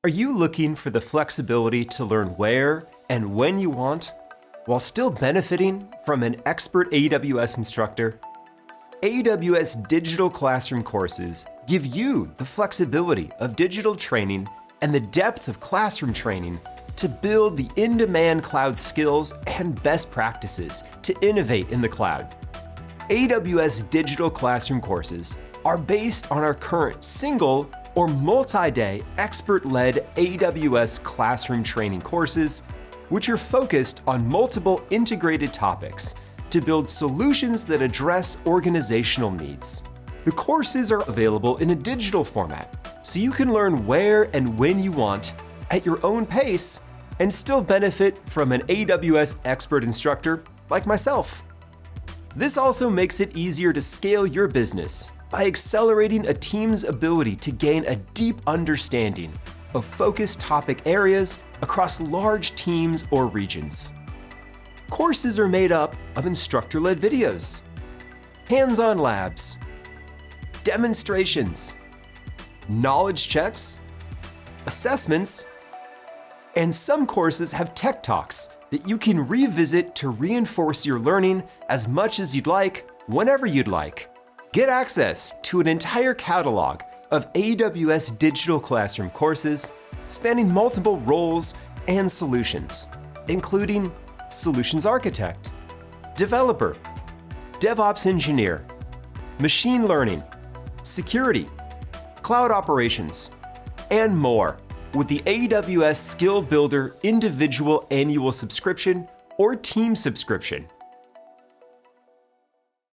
Are you looking for the flexibility to learn where and when you want, while still benefiting from an expert AWS instructor? AWS Digital Classroom courses give you the flexibility of digital training and the depth of classroom training to build the in-demand cloud skills and best practices to innovate in the cloud. AWS Digital Classroom courses are based on our current single or multi-day expert-led AWS classroom training courses, which are focused on multiple integrated topics to build solutions that address organizational needs. The courses are available in a digital format, so you can learn where and when you want at your own pace and still benefit from an AWS expert instructor like myself. This also makes it easier to scale your business by accelerating a team's ability to gain a deep understanding of focused topic areas across large teams or regions. Courses are made up of instructor-led videos, hands-on labs, demonstrations, knowledge checks, assessments, and some courses have tech talks that you can revisit to reinforce your learning as much as you'd like, whenever you'd like. Get access to an entire catalog of AWS Digital Classroom courses spanning multiple roles and solutions, including Solutions Architect, Developer, DevOps Engineer, Machine Learning, Security, Cloud Operations, and more with the AWS Skill Builder Individual Annual Subscription or Team Subscription.